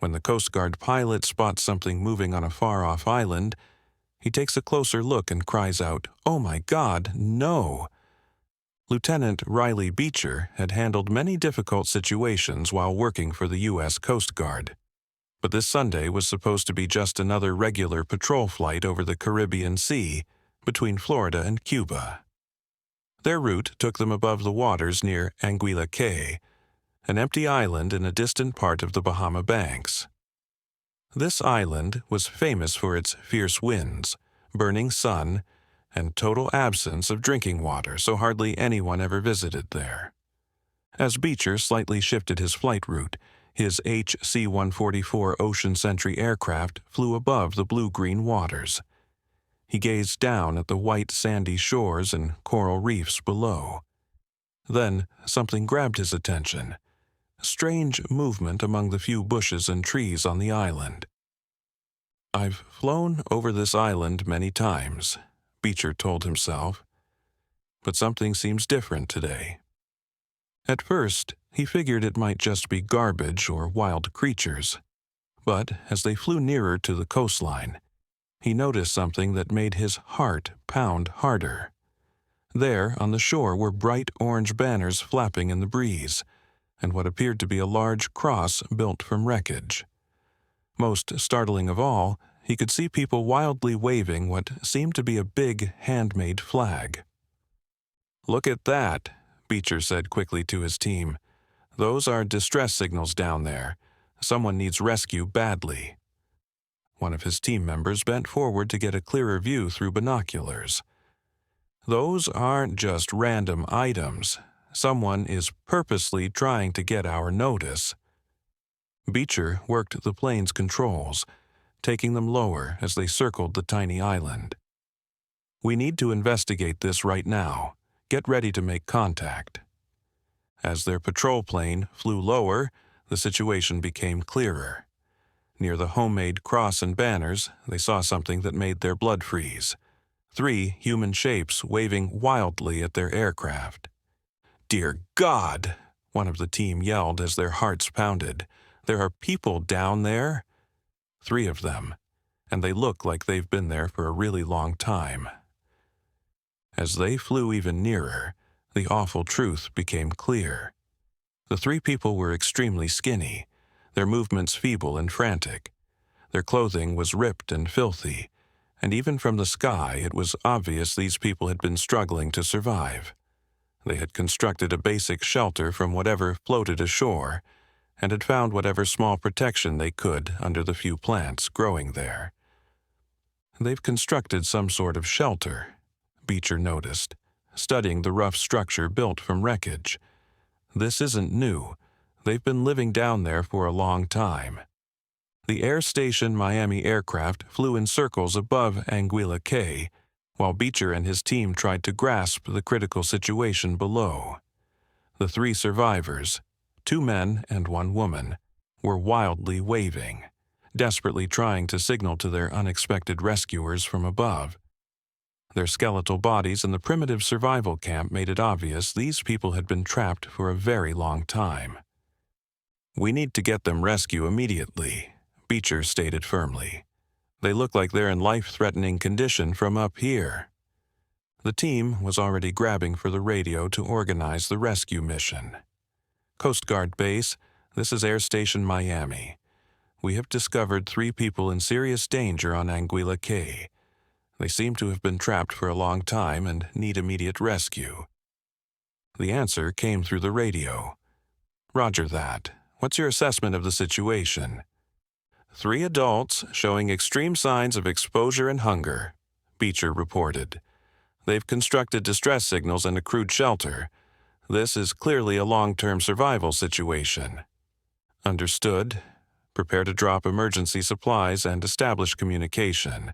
When the Coast Guard pilot spots something moving on a far-off island, he takes a closer look and cries out, "Oh my God, no!" Lieutenant Riley Beecher had handled many difficult situations while working for the U.S. Coast Guard. But this Sunday was supposed to be just another regular patrol flight over the Caribbean Sea between Florida and Cuba. Their route took them above the waters near Anguilla Cay, an empty island in a distant part of the Bahama Banks. This island was famous for its fierce winds, burning sun, and total absence of drinking water, so hardly anyone ever visited there. As Beecher slightly shifted his flight route, his HC-144 Ocean Sentry aircraft flew above the blue-green waters. He gazed down at the white sandy shores and coral reefs below. Then something grabbed his attention, a strange movement among the few bushes and trees on the island. "I've flown over this island many times," Beecher told himself, "but something seems different today." At first, he figured it might just be garbage or wild creatures, but as they flew nearer to the coastline, he noticed something that made his heart pound harder. There, on the shore, were bright orange banners flapping in the breeze, and what appeared to be a large cross built from wreckage. Most startling of all, he could see people wildly waving what seemed to be a big handmade flag. "Look at that," Beecher said quickly to his team. "Those are distress signals down there. Someone needs rescue badly." One of his team members bent forward to get a clearer view through binoculars. "Those aren't just random items. Someone is purposely trying to get our notice." Beecher worked the plane's controls, taking them lower as they circled the tiny island. "We need to investigate this right now. Get ready to make contact." As their patrol plane flew lower, the situation became clearer. Near the homemade cross and banners, they saw something that made their blood freeze. 3 human shapes waving wildly at their aircraft. "Dear God!" one of the team yelled as their hearts pounded. "There are people down there?" 3 of them, and they look like they've been there for a really long time. As they flew even nearer, the awful truth became clear. The 3 people were extremely skinny, their movements feeble and frantic. Their clothing was ripped and filthy, and even from the sky it was obvious these people had been struggling to survive. They had constructed a basic shelter from whatever floated ashore, and had found whatever small protection they could under the few plants growing there. "They've constructed some sort of shelter," Beecher noticed, studying the rough structure built from wreckage. "This isn't new. They've been living down there for a long time." The Air Station Miami aircraft flew in circles above Anguilla Cay, while Beecher and his team tried to grasp the critical situation below. The 3 survivors, 2 men and 1 woman, were wildly waving, desperately trying to signal to their unexpected rescuers from above. Their skeletal bodies in the primitive survival camp made it obvious these people had been trapped for a very long time. "We need to get them rescue immediately," Beecher stated firmly. "They look like they're in life-threatening condition from up here." The team was already grabbing for the radio to organize the rescue mission. "Coast Guard Base, this is Air Station Miami. We have discovered 3 people in serious danger on Anguilla Cay. They seem to have been trapped for a long time and need immediate rescue." The answer came through the radio. "Roger that. What's your assessment of the situation?" 3 adults showing extreme signs of exposure and hunger," Beecher reported. "They've constructed distress signals and a crude shelter. This is clearly a long-term survival situation." "Understood. Prepare to drop emergency supplies and establish communication.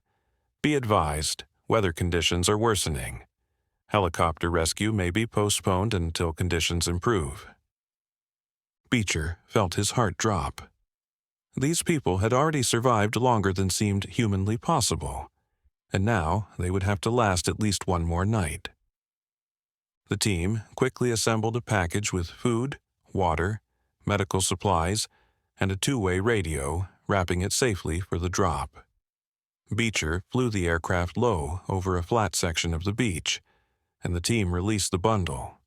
Be advised, weather conditions are worsening. Helicopter rescue may be postponed until conditions improve." Beecher felt his heart drop. These people had already survived longer than seemed humanly possible, and now they would have to last at least 1 more night. The team quickly assembled a package with food, water, medical supplies, and a two-way radio, wrapping it safely for the drop. Beecher flew the aircraft low over a flat section of the beach, and the team released the bundle.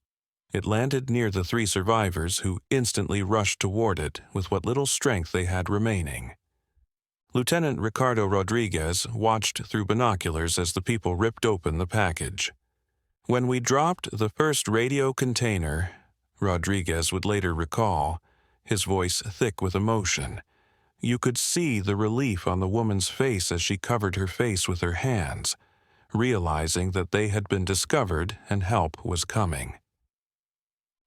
It landed near the three survivors, who instantly rushed toward it with what little strength they had remaining. Lieutenant Ricardo Rodriguez watched through binoculars as the people ripped open the package. "When we dropped the first radio container," Rodriguez would later recall, his voice thick with emotion, "you could see the relief on the woman's face as she covered her face with her hands, realizing that they had been discovered and help was coming."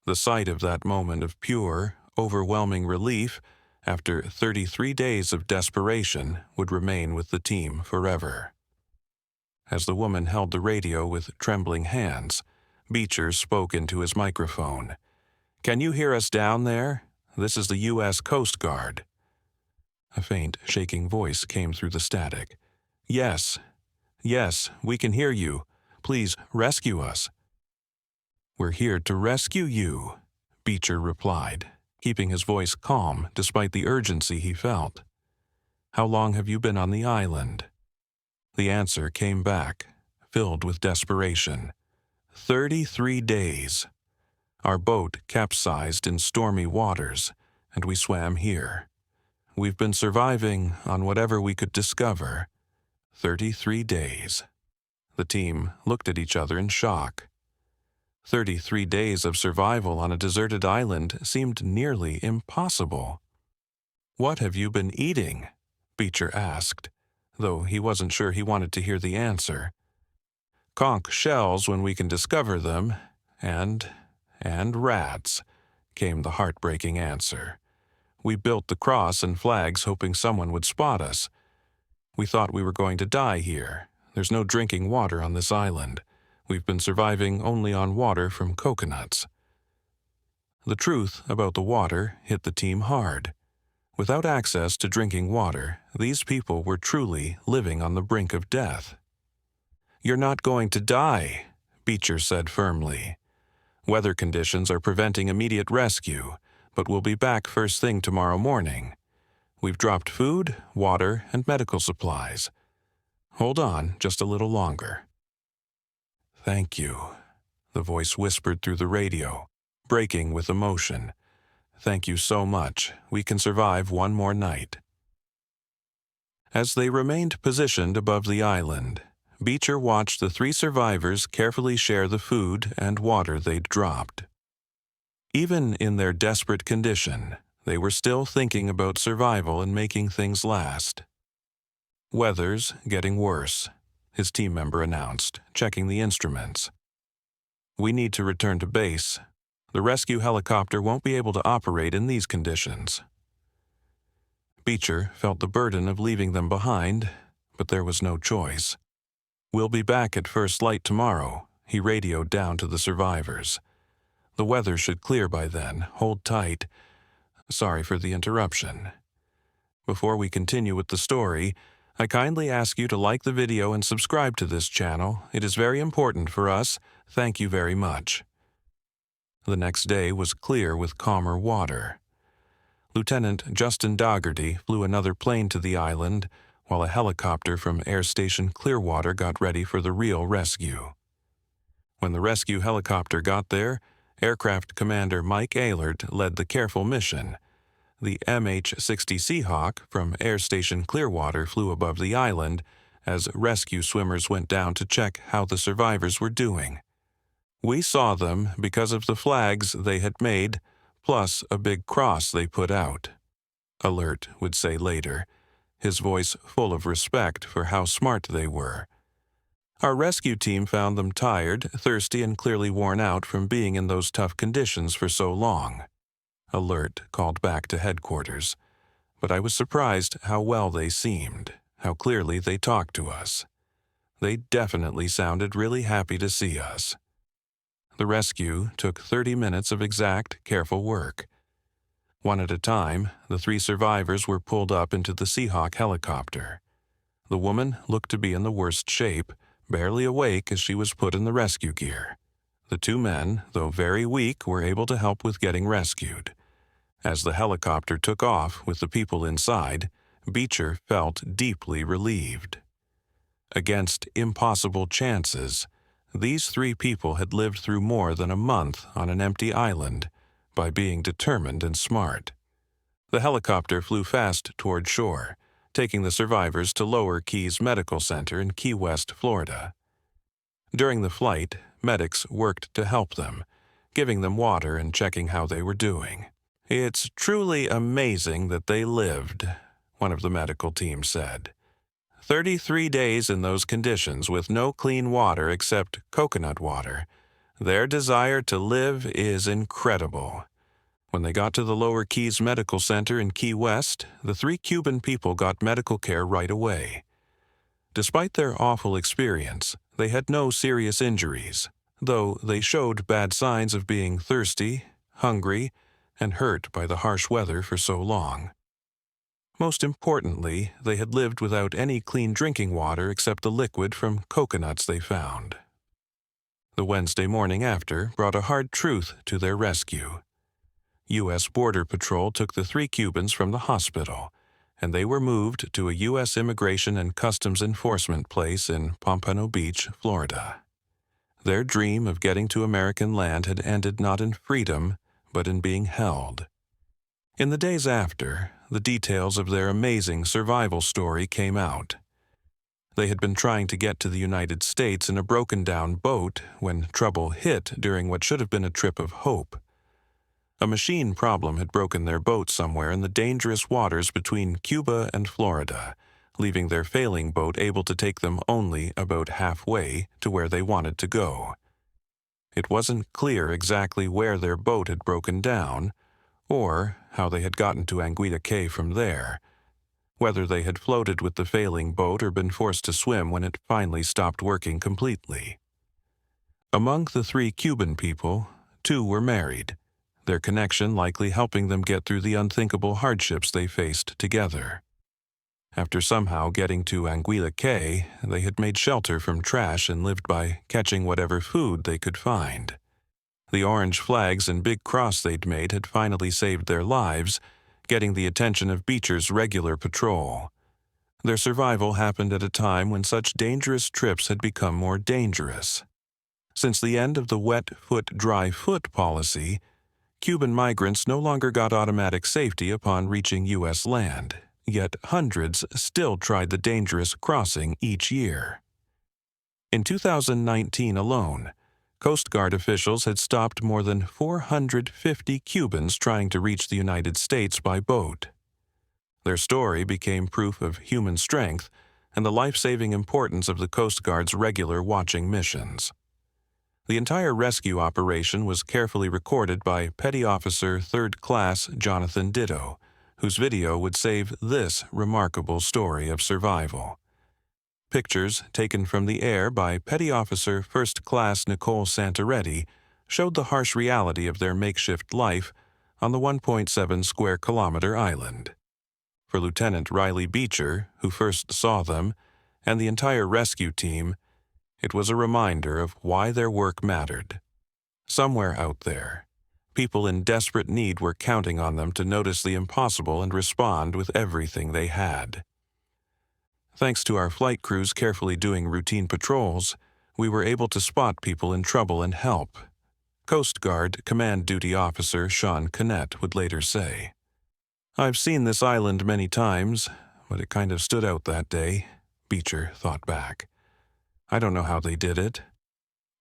The sight of that moment of pure, overwhelming relief after 33 days of desperation would remain with the team forever. As the woman held the radio with trembling hands, Beecher spoke into his microphone. "Can you hear us down there? This is the U.S. Coast Guard." A faint, shaking voice came through the static. Yes, we can hear you. Please rescue us." "We're here to rescue you," Beecher replied, keeping his voice calm despite the urgency he felt. "How long have you been on the island?" The answer came back, filled with desperation. 33 days. Our boat capsized in stormy waters, and we swam here. We've been surviving on whatever we could discover. 33 days. The team looked at each other in shock. 33 days of survival on a deserted island seemed nearly impossible. "What have you been eating?" Beecher asked, though he wasn't sure he wanted to hear the answer. "Conch shells when we can discover them, and rats," came the heartbreaking answer. "We built the cross and flags hoping someone would spot us. We thought we were going to die here. There's no drinking water on this island. We've been surviving only on water from coconuts." The truth about the water hit the team hard. Without access to drinking water, these people were truly living on the brink of death. "You're not going to die," Beecher said firmly. "Weather conditions are preventing immediate rescue, but we'll be back first thing tomorrow morning. We've dropped food, water, and medical supplies. Hold on just a little longer." "Thank you," the voice whispered through the radio, breaking with emotion. "Thank you so much. We can survive one more night." As they remained positioned above the island, Beecher watched the three survivors carefully share the food and water they'd dropped. Even in their desperate condition, they were still thinking about survival and making things last. "Weather's getting worse," his team member announced, checking the instruments. "We need to return to base. The rescue helicopter won't be able to operate in these conditions." Beecher felt the burden of leaving them behind, but there was no choice. "We'll be back at first light tomorrow," he radioed down to the survivors. "The weather should clear by then. Hold tight. Sorry for the interruption." Before we continue with the story, I kindly ask you to like the video and subscribe to this channel. It is very important for us. Thank you very much. The next day was clear with calmer water. Lieutenant Justin Dougherty flew another plane to the island, while a helicopter from Air Station Clearwater got ready for the real rescue. When the rescue helicopter got there, Aircraft Commander Mike Ehlert led the careful mission. The MH-60 Seahawk from Air Station Clearwater flew above the island as rescue swimmers went down to check how the survivors were doing. "We saw them because of the flags they had made, plus a big cross they put out," Ehlert would say later, his voice full of respect for how smart they were. "Our rescue team found them tired, thirsty, and clearly worn out from being in those tough conditions for so long," Ehlert called back to headquarters. "But I was surprised how well they seemed, how clearly they talked to us. They definitely sounded really happy to see us." The rescue took 30 minutes of exact, careful work. One at a time, the three survivors were pulled up into the Seahawk helicopter. The woman looked to be in the worst shape, barely awake as she was put in the rescue gear. The two men, though very weak, were able to help with getting rescued. As the helicopter took off with the people inside, Beecher felt deeply relieved. Against impossible chances, these 3 people had lived through more than a month on an empty island by being determined and smart. The helicopter flew fast toward shore, taking the survivors to Lower Keys Medical Center in Key West, Florida. During the flight, medics worked to help them, giving them water and checking how they were doing. "It's truly amazing that they lived," one of the medical team said. 33 days in those conditions with no clean water except coconut water. Their desire to live is incredible. When they got to the Lower Keys Medical Center in Key West, the 3 Cuban people got medical care right away. Despite their awful experience, they had no serious injuries, though they showed bad signs of being thirsty, hungry, and hurt by the harsh weather for so long. Most importantly, they had lived without any clean drinking water except the liquid from coconuts they found. The Wednesday morning after brought a hard truth to their rescue. U.S. Border Patrol took the 3 Cubans from the hospital, and they were moved to a U.S. Immigration and Customs Enforcement place in Pompano Beach, Florida. Their dream of getting to American land had ended not in freedom, but in being held. In the days after, the details of their amazing survival story came out. They had been trying to get to the United States in a broken-down boat when trouble hit during what should have been a trip of hope. A machine problem had broken their boat somewhere in the dangerous waters between Cuba and Florida, leaving their failing boat able to take them only about halfway to where they wanted to go. It wasn't clear exactly where their boat had broken down, or how they had gotten to Anguilla Cay from there, whether they had floated with the failing boat or been forced to swim when it finally stopped working completely. Among the 3 Cuban people, 2 were married, their connection likely helping them get through the unthinkable hardships they faced together. After somehow getting to Anguilla Cay, they had made shelter from trash and lived by catching whatever food they could find. The orange flags and big cross they'd made had finally saved their lives, getting the attention of Beecher's regular patrol. Their survival happened at a time when such dangerous trips had become more dangerous. Since the end of the wet foot, dry foot policy, Cuban migrants no longer got automatic safety upon reaching U.S. land, yet hundreds still tried the dangerous crossing each year. In 2019 alone, Coast Guard officials had stopped more than 450 Cubans trying to reach the United States by boat. Their story became proof of human strength and the life-saving importance of the Coast Guard's regular watching missions. The entire rescue operation was carefully recorded by Petty Officer 3rd Class Jonathan Ditto, whose video would save this remarkable story of survival. Pictures taken from the air by Petty Officer 1st Class Nicole Santoretti showed the harsh reality of their makeshift life on the 1.7 square kilometer island. For Lieutenant Riley Beecher, who first saw them, and the entire rescue team, it was a reminder of why their work mattered. Somewhere out there, people in desperate need were counting on them to notice the impossible and respond with everything they had. Thanks to our flight crews carefully doing routine patrols, we were able to spot people in trouble and help, Coast Guard Command Duty Officer Sean Connett would later say. "I've seen this island many times, but it kind of stood out that day," Beecher thought back. "I don't know how they did it.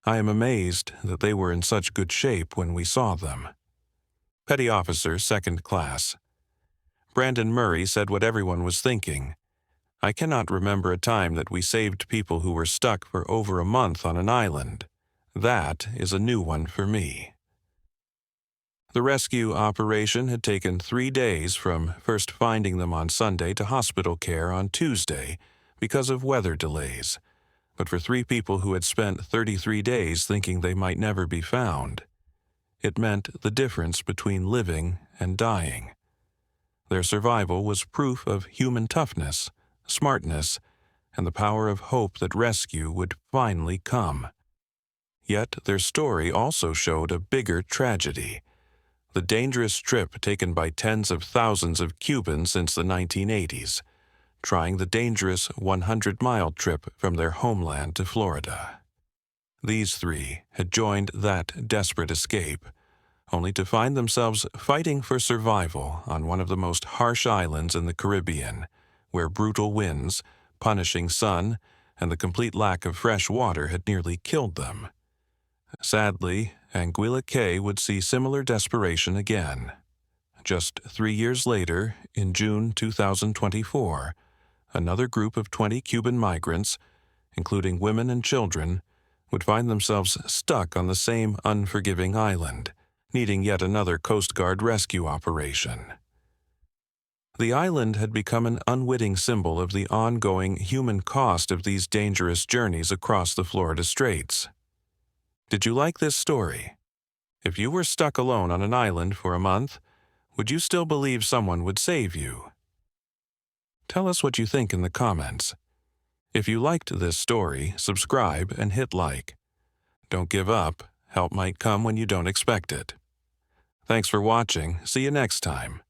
I am amazed that they were in such good shape when we saw them." Petty Officer 2nd Class Brandon Murray said what everyone was thinking. "I cannot remember a time that we saved people who were stuck for over a month on an island. That is a new one for me." The rescue operation had taken 3 days from first finding them on Sunday to hospital care on Tuesday because of weather delays. But for 3 people who had spent 33 days thinking they might never be found, it meant the difference between living and dying. Their survival was proof of human toughness, smartness, and the power of hope that rescue would finally come. Yet their story also showed a bigger tragedy, the dangerous trip taken by tens of thousands of Cubans since the 1980s, trying the dangerous 100-mile trip from their homeland to Florida. These three had joined that desperate escape, only to find themselves fighting for survival on one of the most harsh islands in the Caribbean, where brutal winds, punishing sun, and the complete lack of fresh water had nearly killed them. Sadly, Anguilla Cay would see similar desperation again. Just 3 years later, in June 2024, another group of 20 Cuban migrants, including women and children, would find themselves stuck on the same unforgiving island, needing yet another Coast Guard rescue operation. The island had become an unwitting symbol of the ongoing human cost of these dangerous journeys across the Florida Straits. Did you like this story? If you were stuck alone on an island for a month, would you still believe someone would save you? Tell us what you think in the comments. If you liked this story, subscribe and hit like. Don't give up. Help might come when you don't expect it. Thanks for watching. See you next time.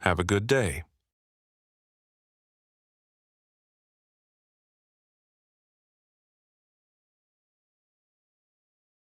Have a good day.